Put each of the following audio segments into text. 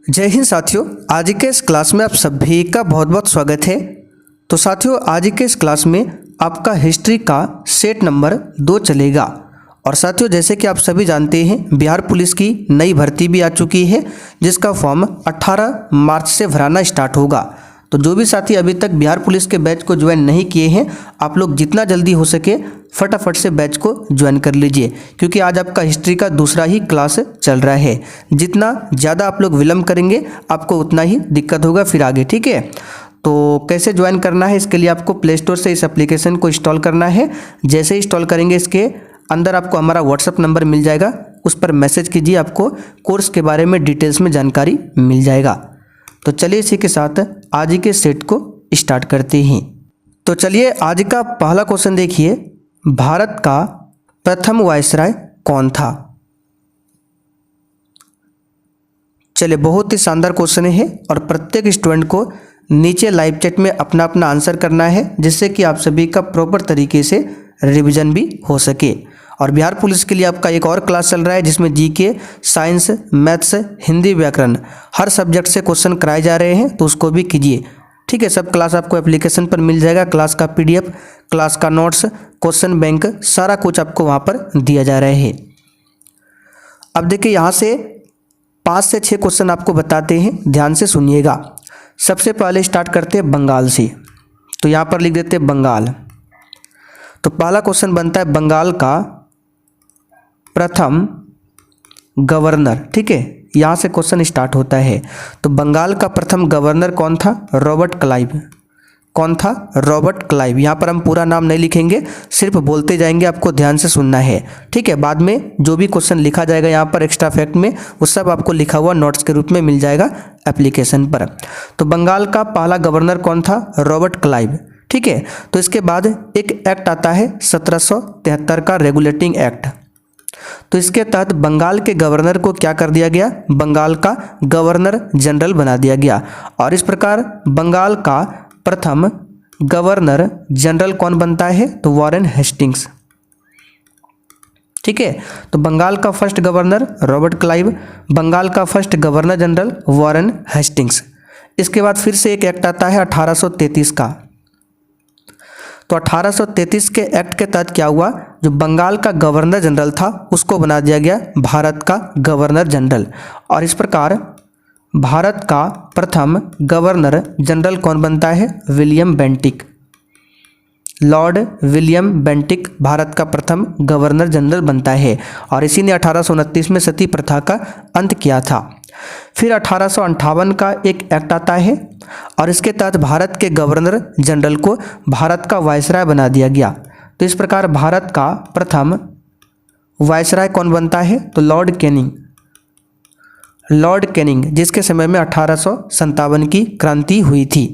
जय हिंद साथियों, आज के इस क्लास में आप सभी का बहुत बहुत स्वागत है। तो साथियों, आज के इस क्लास में आपका हिस्ट्री का सेट नंबर 2 चलेगा। और साथियों, जैसे कि आप सभी जानते हैं, बिहार पुलिस की नई भर्ती भी आ चुकी है, जिसका फॉर्म 18 मार्च से भराना स्टार्ट होगा। तो जो भी साथी अभी तक बिहार पुलिस के बैच को ज्वाइन नहीं किए हैं, आप लोग जितना जल्दी हो सके फटाफट से बैच को ज्वाइन कर लीजिए, क्योंकि आज आपका हिस्ट्री का दूसरा ही क्लास चल रहा है। जितना ज़्यादा आप लोग विलम्ब करेंगे, आपको उतना ही दिक्कत होगा फिर आगे। ठीक है, तो कैसे ज्वाइन करना है, इसके लिए आपको प्ले स्टोर से इस एप्लीकेशन को इंस्टॉल करना है। जैसे इंस्टॉल करेंगे, इसके अंदर आपको हमारा व्हाट्सअप नंबर मिल जाएगा, उस पर मैसेज कीजिए, आपको कोर्स के बारे में डिटेल्स में जानकारी मिल जाएगा। तो चलिए इसी के साथ आज के सेट को स्टार्ट करते हैं। तो चलिए आज का पहला क्वेश्चन देखिए, भारत का प्रथम वायसराय कौन था। चलिए, बहुत ही शानदार क्वेश्चन है और प्रत्येक स्टूडेंट को नीचे लाइव चैट में अपना अपना आंसर करना है, जिससे कि आप सभी का प्रॉपर तरीके से रिवीजन भी हो सके। और बिहार पुलिस के लिए आपका एक और क्लास चल रहा है, जिसमें जीके, साइंस, मैथ्स, हिंदी, व्याकरण हर सब्जेक्ट से क्वेश्चन कराए जा रहे हैं, तो उसको भी कीजिए। ठीक है, सब क्लास आपको एप्लीकेशन पर मिल जाएगा। क्लास का पीडीएफ, क्लास का नोट्स, क्वेश्चन बैंक, सारा कुछ आपको वहाँ पर दिया जा रहा है। अब देखिए, यहाँ से 5 से 6 क्वेश्चन आपको बताते हैं, ध्यान से सुनिएगा। सबसे पहले स्टार्ट करते हैं बंगाल से। तो यहाँ पर लिख देते हैं बंगाल। तो पहला क्वेश्चन बनता है बंगाल का प्रथम गवर्नर। ठीक है, यहाँ से क्वेश्चन स्टार्ट होता है। तो बंगाल का प्रथम गवर्नर कौन था? Robert Clive. कौन था? Robert Clive. यहाँ पर हम पूरा नाम नहीं लिखेंगे, सिर्फ बोलते जाएंगे, आपको ध्यान से सुनना है। ठीक है, बाद में जो भी क्वेश्चन लिखा जाएगा यहाँ पर एक्स्ट्रा फैक्ट में, वो सब आपको लिखा हुआ नोट्स के रूप में मिल जाएगा एप्लीकेशन पर। तो बंगाल का पहला गवर्नर कौन था? Robert Clive. ठीक है, तो इसके बाद एक एक्ट आता है 1773 का रेगुलेटिंग एक्ट। तो इसके तहत बंगाल के गवर्नर को क्या कर दिया गया? बंगाल का गवर्नर जनरल बना दिया गया। और इस प्रकार बंगाल का प्रथम गवर्नर जनरल कौन बनता है? तो वॉरेन हेस्टिंग्स। ठीक है, तो बंगाल का first governor Robert Clive, Bengal का first governor general Warren Hastings. इसके बाद फिर से एक एक्ट आता है 1833 का। तो 1833 के एक्ट के तहत क्या हुआ? जो बंगाल का गवर्नर जनरल था, उसको बना दिया गया भारत का गवर्नर जनरल। और इस प्रकार भारत का प्रथम गवर्नर जनरल कौन बनता है? William Bentinck. Lord William Bentinck Bharat का प्रथम गवर्नर जनरल बनता है। और इसी ने 1829 में सती प्रथा का अंत किया था। फिर 1858 का एक एक्ट आता है, और इसके तहत भारत के गवर्नर जनरल को भारत का वायसराय बना दिया गया। तो इस प्रकार भारत का प्रथम वायसराय कौन बनता है? तो लॉर्ड कैनिंग। लॉर्ड कैनिंग, जिसके समय में 1857 की क्रांति हुई थी।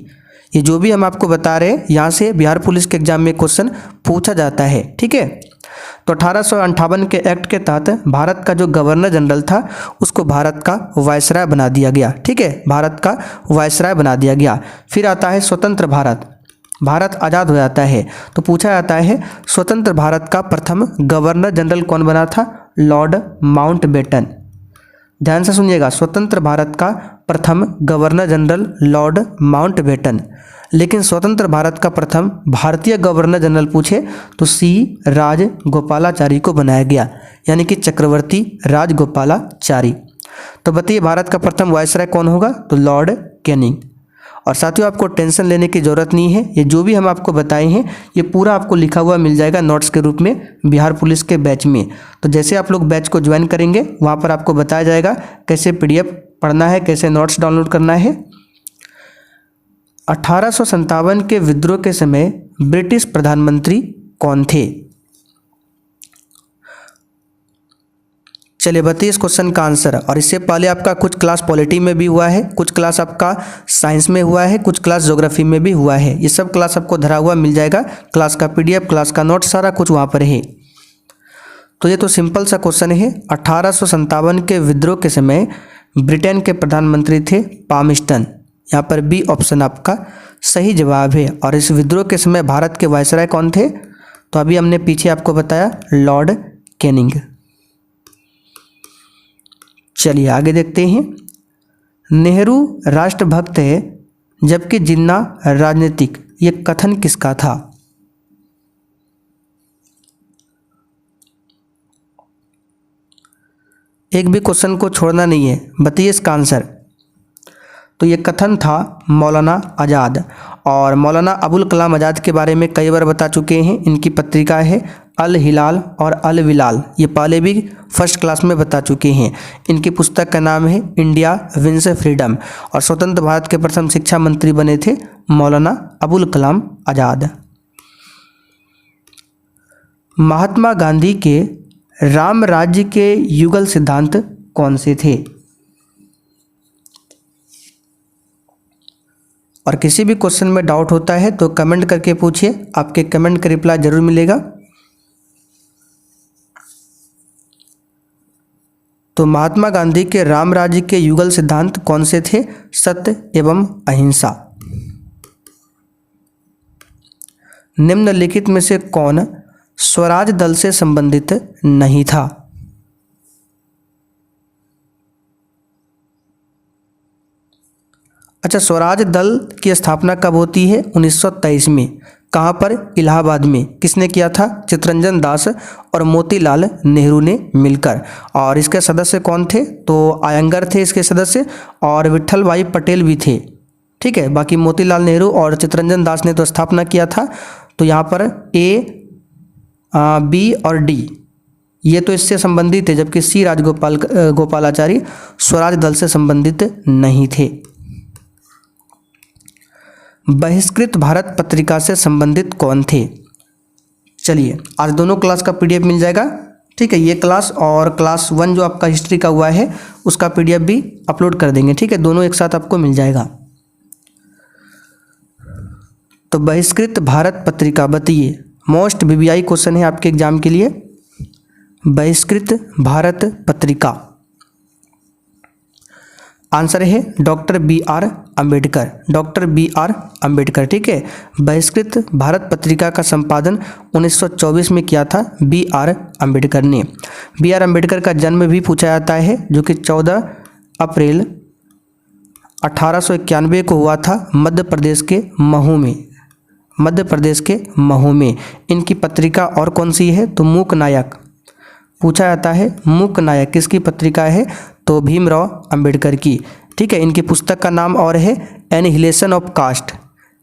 ये जो भी हम आपको बता रहे हैं, यहाँ से बिहार पुलिस के एग्जाम में क्वेश्चन पूछा जाता है। ठीक है, तो 1858 के एक्ट के तहत भारत का जो गवर्नर जनरल था, उसको भारत का वायसराय बना दिया गया। ठीक है, भारत का वायसराय बना दिया गया। फिर आता है स्वतंत्र भारत। भारत आज़ाद हो जाता है, तो पूछा जाता है स्वतंत्र भारत का प्रथम गवर्नर जनरल कौन बना था? Lord Mountbatten. ध्यान से सुनिएगा, स्वतंत्र भारत का प्रथम गवर्नर जनरल लॉर्ड माउंटबेटन। लेकिन स्वतंत्र भारत का प्रथम भारतीय गवर्नर जनरल पूछे तो सी राजगोपालाचारी को बनाया गया, यानी कि चक्रवर्ती राजगोपालाचारी। तो बताइए भारत का प्रथम वायसराय कौन होगा? तो लॉर्ड कैनिंग। और साथियों, आपको टेंशन लेने की ज़रूरत नहीं है, ये जो भी हम आपको बताए हैं, ये पूरा आपको लिखा हुआ मिल जाएगा नोट्स के रूप में बिहार पुलिस के बैच में। तो जैसे आप लोग बैच को ज्वाइन करेंगे, वहाँ पर आपको बताया जाएगा कैसे पीडीएफ पढ़ना है, कैसे नोट्स डाउनलोड करना है। 1857 के विद्रोह के समय ब्रिटिश प्रधानमंत्री कौन थे? चलिए बताइए इस क्वेश्चन का आंसर। और इससे पहले आपका कुछ क्लास पॉलिटी में भी हुआ है, कुछ क्लास आपका साइंस में हुआ है, कुछ क्लास ज्योग्राफी में भी हुआ है। ये सब क्लास आपको धरा हुआ मिल जाएगा, क्लास का पीडीएफ, क्लास का नोट, सारा कुछ वहाँ पर है। तो ये तो सिंपल सा क्वेश्चन है। 1857 के विद्रोह के समय ब्रिटेन के प्रधानमंत्री थे पामस्टन। यहाँ पर बी ऑप्शन आपका सही जवाब है। और इस विद्रोह के समय भारत के वायसराय कौन थे? तो अभी हमने पीछे आपको बताया, लॉर्ड कैनिंग। चलिए आगे देखते हैं। नेहरू राष्ट्रभक्त है जबकि जिन्ना राजनीतिक, ये कथन किसका था? एक भी क्वेश्चन को छोड़ना नहीं है, बताइए इसका आंसर। तो ये कथन था मौलाना आज़ाद। और मौलाना अबुल कलाम आज़ाद के बारे में कई बार बता चुके हैं। इनकी पत्रिका है अल हिलाल और अल विलाल, ये पहले भी फर्स्ट क्लास में बता चुके हैं। इनकी पुस्तक का नाम है इंडिया विंस फ्रीडम। और स्वतंत्र भारत के प्रथम शिक्षा मंत्री बने थे मौलाना अबुल कलाम आज़ाद। महात्मा गांधी के राम राज्य के युगल सिद्धांत कौन से थे? और किसी भी क्वेश्चन में डाउट होता है तो कमेंट करके पूछिए, आपके कमेंट का रिप्लाई जरूर मिलेगा। तो महात्मा गांधी के राम राज्य के युगल सिद्धांत कौन से थे? सत्य एवं अहिंसा। निम्नलिखित में से कौन स्वराज दल से संबंधित नहीं था? अच्छा, स्वराज दल की स्थापना कब होती है? 1923 में। कहाँ पर? इलाहाबाद में। किसने किया था? चित्तरंजन दास और मोतीलाल नेहरू ने मिलकर। और इसके सदस्य कौन थे? तो आयंगर थे इसके सदस्य, और विट्ठल भाई पटेल भी थे। ठीक है, बाकी मोतीलाल नेहरू और चित्तरंजन दास ने तो स्थापना किया था। तो यहाँ पर ए, बी और डी ये तो इससे संबंधित थे, जबकि सी गोपालाचारी स्वराज दल से संबंधित नहीं थे। बहिष्कृत भारत पत्रिका से संबंधित कौन थे? चलिए, आज दोनों क्लास का पीडीएफ मिल जाएगा। ठीक है, ये क्लास और क्लास 1 जो आपका हिस्ट्री का हुआ है उसका पीडीएफ भी अपलोड कर देंगे। ठीक है, दोनों एक साथ आपको मिल जाएगा। तो बहिष्कृत भारत पत्रिका बताइए, मोस्ट वीवीआई क्वेश्चन है आपके एग्जाम के लिए। बहिष्कृत भारत पत्रिका आंसर है doctor B R Ambedkar. Doctor B R Ambedkar. ठीक है, बहिष्कृत भारत पत्रिका का संपादन 1924 में किया था बी आर अम्बेडकर ने। बी आर अम्बेडकर का जन्म भी पूछा जाता है, जो कि 14 अप्रैल 1891 को हुआ था मध्य प्रदेश के महू में। मध्य प्रदेश के महू में। इनकी पत्रिका और कौन सी है? तो मूक नायक पूछा जाता है। मूक नायक किसकी पत्रिका है? तो भीमराव अंबेडकर की। ठीक है, इनकी पुस्तक का नाम और है annihilation of caste.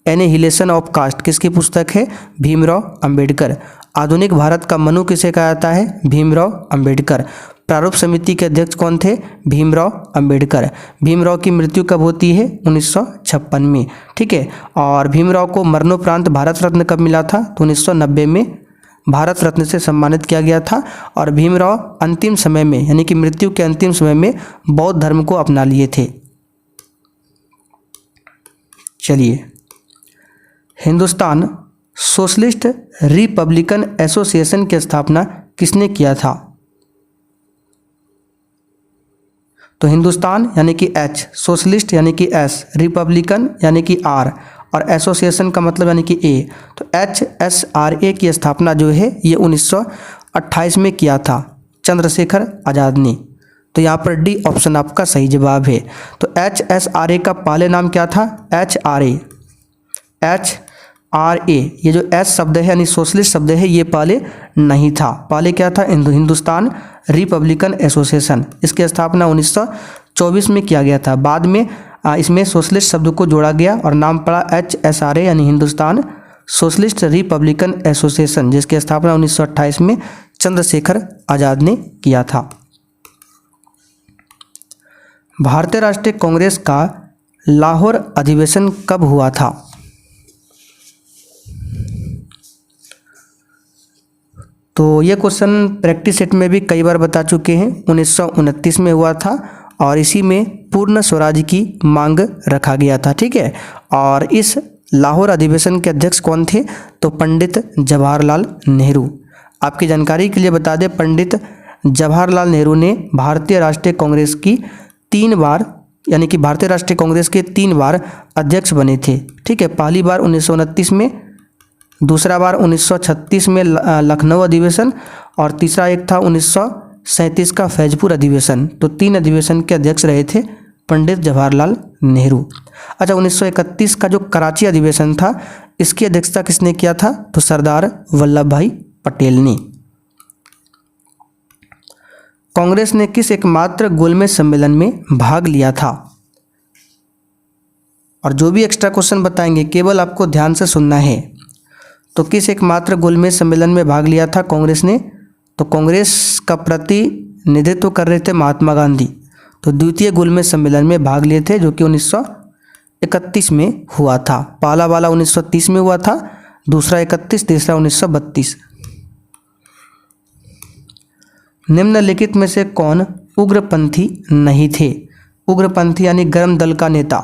Annihilation of caste किसकी पुस्तक है? भीमराव अंबेडकर। आधुनिक भारत का मनु किसे कहा जाता है? भीमराव अंबेडकर। प्रारूप समिति के अध्यक्ष कौन थे? भीमराव अंबेडकर। भीमराव की मृत्यु कब होती है? 1956 में। ठीक है, और भीमराव को मरणोपरांत भारत रत्न कब मिला था? तो 1990 में भारत रत्न से सम्मानित किया गया था। और भीमराव अंतिम समय में, यानी कि मृत्यु के अंतिम समय में बौद्ध धर्म को अपना लिए थे। चलिए, हिंदुस्तान सोशलिस्ट रिपब्लिकन एसोसिएशन की स्थापना किसने किया था? तो हिंदुस्तान यानी कि एच, सोशलिस्ट यानी कि एस, रिपब्लिकन यानी कि आर, और एसोसिएशन का मतलब यानी कि ए। तो HSRA की स्थापना जो है ये 1928 में किया था चंद्रशेखर आज़ाद ने। तो यहाँ पर डी ऑप्शन आपका सही जवाब है। तो HSRA का पहले नाम क्या था? HRA, ये जो एस शब्द है यानी सोशलिस्ट शब्द है, ये पहले नहीं था। पहले क्या था? Hindustan Republican association. इसकी स्थापना 1924 में किया गया था। बाद में इसमें सोशलिस्ट शब्द को जोड़ा गया और नाम पड़ा HSRA यानी हिंदुस्तान सोशलिस्ट रिपब्लिकन एसोसिएशन, जिसकी स्थापना 1928 में चंद्रशेखर आज़ाद ने किया था। भारतीय राष्ट्रीय कांग्रेस का लाहौर अधिवेशन कब हुआ था? तो ये क्वेश्चन प्रैक्टिस सेट में भी कई बार बता चुके हैं। 1929 में हुआ था और इसी में पूर्ण स्वराज की मांग रखा गया था। ठीक है, और इस लाहौर अधिवेशन के अध्यक्ष कौन थे? तो पंडित जवाहरलाल नेहरू। आपकी जानकारी के लिए बता दें, पंडित जवाहरलाल नेहरू ने भारतीय राष्ट्रीय कांग्रेस की 3 बार, यानी कि भारतीय राष्ट्रीय कांग्रेस के 3 बार अध्यक्ष बने थे। ठीक है, पहली बार 1929 में, दूसरा बार 1936 में लखनऊ अधिवेशन, और तीसरा एक था 1937 का फैजपुर अधिवेशन। तो 3 अधिवेशन के अध्यक्ष रहे थे पंडित जवाहरलाल नेहरू। अच्छा, 1931 का जो कराची अधिवेशन था इसकी अध्यक्षता किसने किया था? तो सरदार वल्लभ भाई पटेल ने। कांग्रेस ने किस एकमात्र गोलमेज सम्मेलन में भाग लिया था? और जो भी एक्स्ट्रा क्वेश्चन बताएंगे केवल आपको ध्यान से सुनना है। तो किस एकमात्र गोलमेज सम्मेलन में भाग लिया था कांग्रेस ने? तो कांग्रेस का प्रतिनिधित्व कर रहे थे महात्मा गांधी। तो द्वितीय गोलमेज सम्मेलन में भाग लिए थे जो कि 1931 में हुआ था। पहला वाला 1930 में हुआ था, दूसरा 31, तीसरा 1932। निम्नलिखित में से कौन उग्रपंथी नहीं थे? उग्रपंथी यानी गर्म दल का नेता।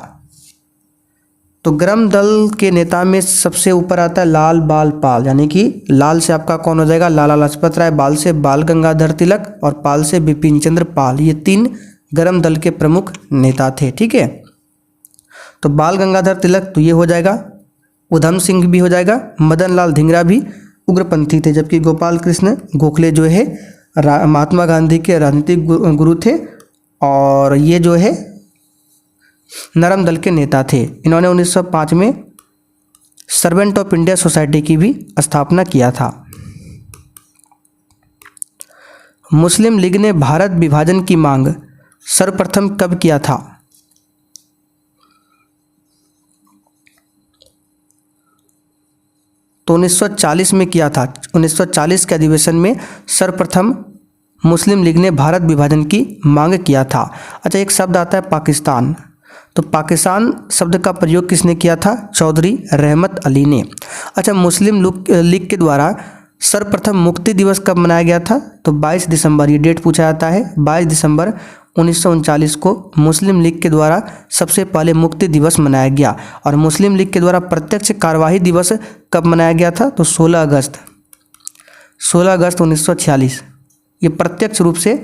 तो गर्म दल के नेता में सबसे ऊपर आता है लाल बाल पाल, यानी कि लाल से आपका कौन हो जाएगा? लाला लाजपत राय, बाल से बाल गंगाधर तिलक और पाल से बिपिन चंद्र पाल। ये 3 गर्म दल के प्रमुख नेता थे। ठीक है, तो बाल गंगाधर तिलक तो ये हो जाएगा, उधम सिंह भी हो जाएगा, मदन लाल धिंगरा भी उग्रपंथी थे, जबकि गोपाल कृष्ण गोखले जो है महात्मा गांधी के राजनीतिक गुरु थे और ये जो है नरम दल के नेता थे। इन्होंने 1905 में सर्वेंट ऑफ इंडिया सोसाइटी की भी स्थापना किया था। मुस्लिम लीग ने भारत विभाजन की मांग सर्वप्रथम कब किया था? तो 1940 में किया था। 1940 के अधिवेशन में सर्वप्रथम मुस्लिम लीग ने भारत विभाजन की मांग किया था। अच्छा, एक शब्द आता है पाकिस्तान। तो पाकिस्तान शब्द का प्रयोग किसने किया था? चौधरी रहमत अली ने। अच्छा, मुस्लिम लीग के द्वारा सर्वप्रथम मुक्ति दिवस कब मनाया गया था? तो 22 दिसंबर, ये डेट पूछा जाता है। 22 दिसंबर 1939 को मुस्लिम लीग के द्वारा सबसे पहले मुक्ति दिवस मनाया गया। और मुस्लिम लीग के द्वारा प्रत्यक्ष कार्यवाही दिवस कब मनाया गया था? तो 16 अगस्त 1946 ये प्रत्यक्ष रूप से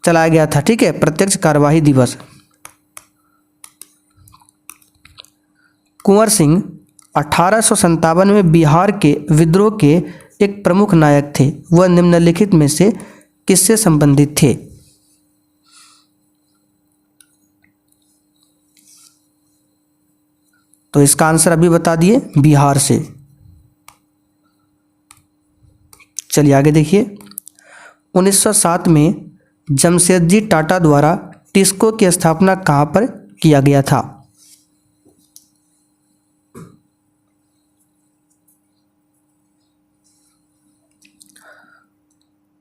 चलाया गया था। ठीक है, प्रत्यक्ष कार्यवाही दिवस। कुंवर सिंह 1857 में बिहार के विद्रोह के एक प्रमुख नायक थे। वह निम्नलिखित में से किससे संबंधित थे? तो इसका आंसर अभी बता दिए, बिहार से। चलिए आगे देखिए। 1907 में जमशेदजी टाटा द्वारा टिस्को की स्थापना कहाँ पर किया गया था?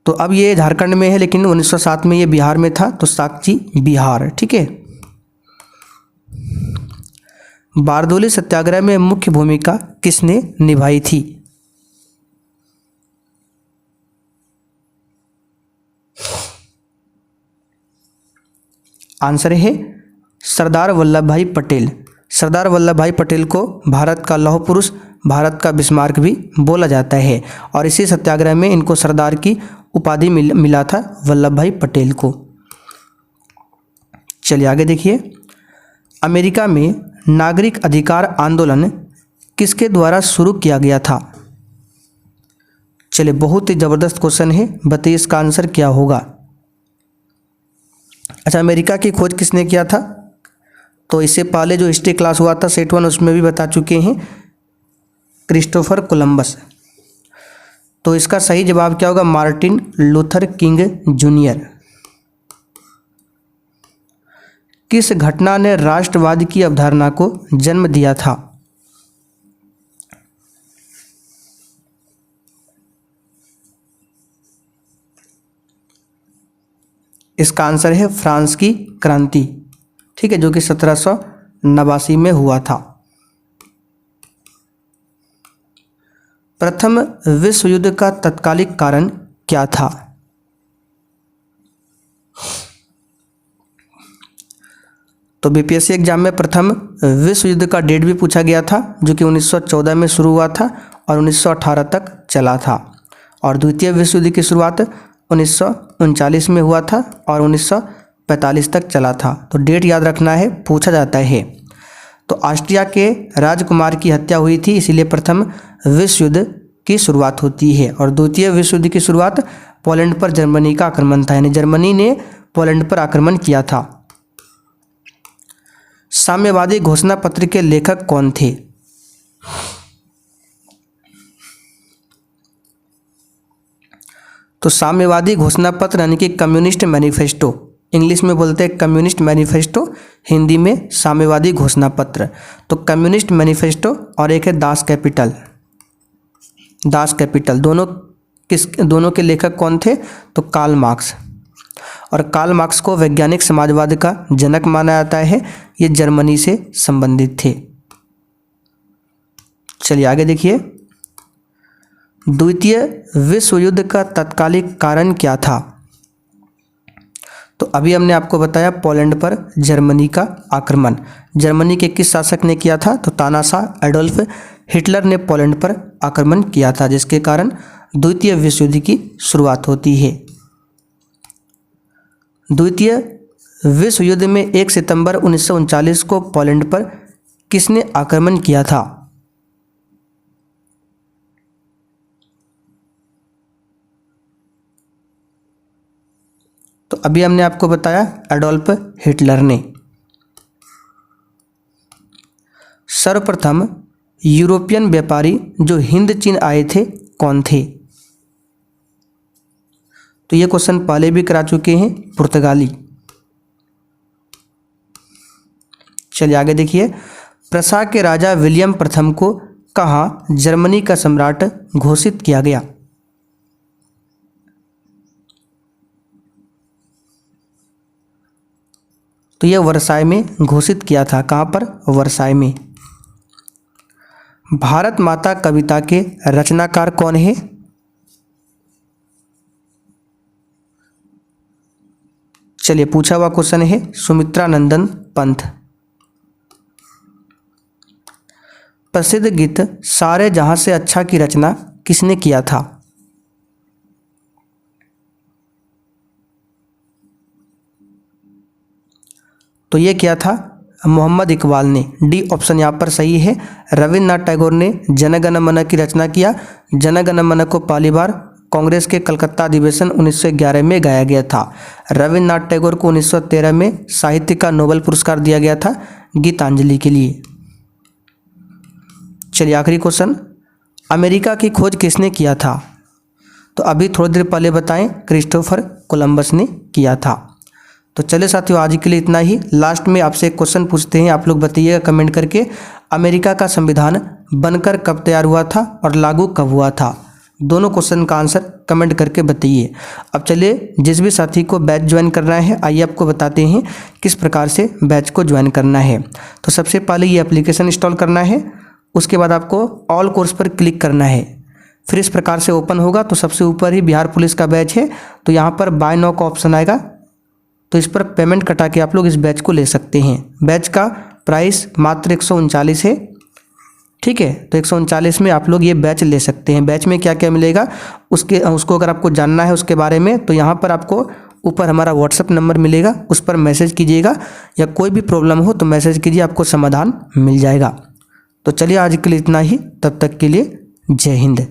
तो अब ये झारखंड में है लेकिन 1907 में ये बिहार में था, तो साक्षी बिहार। ठीक है। बारदोली सत्याग्रह में मुख्य भूमिका किसने निभाई थी? आंसर है सरदार वल्लभ भाई पटेल। सरदार वल्लभ भाई पटेल को भारत का लौह पुरुष, भारत का बिस्मार्क भी बोला जाता है और इसी सत्याग्रह में इनको सरदार की उपाधि मिला था वल्लभ भाई पटेल को। चलिए आगे देखिए। अमेरिका में नागरिक अधिकार आंदोलन किसके द्वारा शुरू किया गया था? चलिए, बहुत ही ज़बरदस्त क्वेश्चन है, बताइए इसका आंसर क्या होगा। अच्छा, अमेरिका की खोज किसने किया था? तो इससे पहले जो हिस्ट्री क्लास हुआ था सेट 1 उसमें भी बता चुके हैं, क्रिस्टोफर कोलंबस। तो इसका सही जवाब क्या होगा? Martin Luther king junior. किस घटना ने राष्ट्रवाद की अवधारणा को जन्म दिया था? इसका आंसर है फ्रांस की क्रांति। ठीक है, जो कि 1789 में हुआ था। प्रथम विश्व युद्ध का तत्कालिक कारण क्या था? तो बीपीएससी एग्जाम में प्रथम विश्व युद्ध का डेट भी पूछा गया था, जो कि 1914 में शुरू हुआ था और 1918 तक चला था। और द्वितीय विश्व युद्ध की शुरुआत 1939 में हुआ था और 1945 तक चला था। तो डेट याद रखना है, पूछा जाता है। तो ऑस्ट्रिया के राजकुमार की हत्या हुई थी, इसीलिए प्रथम विश्व युद्ध की शुरुआत होती है। और द्वितीय विश्व युद्ध की शुरुआत पोलैंड पर जर्मनी का आक्रमण था, यानी जर्मनी ने पोलैंड पर आक्रमण किया था। साम्यवादी घोषणा पत्र के लेखक कौन थे? तो साम्यवादी घोषणा पत्र यानी कि कम्युनिस्ट मैनिफेस्टो, इंग्लिश में बोलते हैं कम्युनिस्ट मैनिफेस्टो, हिंदी में साम्यवादी घोषणा पत्र। तो कम्युनिस्ट मैनिफेस्टो और एक है दास कैपिटल। दास कैपिटल दोनों के लेखक कौन थे? तो कार्ल मार्क्स। और कार्ल मार्क्स को वैज्ञानिक समाजवाद का जनक माना जाता है। ये जर्मनी से संबंधित थे। चलिए आगे देखिए, द्वितीय विश्व युद्ध का तत्कालिक कारण क्या था? तो अभी हमने आपको बताया पोलैंड पर जर्मनी का आक्रमण। जर्मनी के किस शासक ने किया था? तो तानाशाह एडोल्फ हिटलर ने पोलैंड पर आक्रमण किया था, जिसके कारण द्वितीय विश्व युद्ध की शुरुआत होती है। द्वितीय विश्व युद्ध में 1 सितंबर 1939 को पोलैंड पर किसने आक्रमण किया था? तो अभी हमने आपको बताया एडोल्फ हिटलर ने। सर्वप्रथम यूरोपियन व्यापारी जो हिंद चीन आए थे कौन थे? तो ये क्वेश्चन पहले भी करा चुके हैं, पुर्तगाली। चलिए आगे देखिए, प्रसा के राजा विलियम प्रथम को कहाँ जर्मनी का सम्राट घोषित किया गया? तो यह वर्साय में घोषित किया था। कहाँ पर? वर्साय में। भारत माता कविता के रचनाकार कौन है? चलिए पूछा हुआ क्वेश्चन है, सुमित्रा नंदन पंत। प्रसिद्ध गीत सारे जहां से अच्छा की रचना किसने किया था? तो ये क्या था? मोहम्मद इकबाल ने। डी ऑप्शन यहाँ पर सही है। रविन्द्रनाथ टैगोर ने जन गण मन की रचना किया। जन गण मन को पहली बार कांग्रेस के कलकत्ता अधिवेशन 1911 में गाया गया था। रविन्द्रनाथ टैगोर को 1913 में साहित्य का नोबेल पुरस्कार दिया गया था गीतांजलि के लिए। चलिए आखिरी क्वेश्चन, अमेरिका की खोज किसने किया था? तो अभी थोड़ी देर पहले बताएं, क्रिस्टोफर कोलंबस ने किया था। तो चलिए साथियों, आज के लिए इतना ही। लास्ट में आपसे एक क्वेश्चन पूछते हैं, आप लोग बताइएगा कमेंट करके, अमेरिका का संविधान बनकर कब तैयार हुआ था और लागू कब हुआ था? दोनों क्वेश्चन का आंसर कमेंट करके बताइए। अब चलिए, जिस भी साथी को बैच ज्वाइन करना है, आइए आपको बताते हैं किस प्रकार से बैच को ज्वाइन करना है। तो सबसे पहले ये एप्लीकेशन इंस्टॉल करना है, उसके बाद आपको ऑल कोर्स पर क्लिक करना है। फिर इस प्रकार से ओपन होगा। तो सबसे ऊपर ही बिहार पुलिस का बैच है, तो यहाँ पर बाय नाउ का ऑप्शन आएगा, तो इस पर पेमेंट कटा के आप लोग इस बैच को ले सकते हैं। बैच का प्राइस मात्र 139 है, ठीक है। तो 139 में आप लोग ये बैच ले सकते हैं। बैच में क्या क्या मिलेगा उसको अगर आपको जानना है उसके बारे में, तो यहाँ पर आपको ऊपर हमारा व्हाट्सएप नंबर मिलेगा, उस पर मैसेज कीजिएगा, या कोई भी प्रॉब्लम हो तो मैसेज कीजिए, आपको समाधान मिल जाएगा। तो चलिए आज के लिए इतना ही, तब तक के लिए जय हिंद।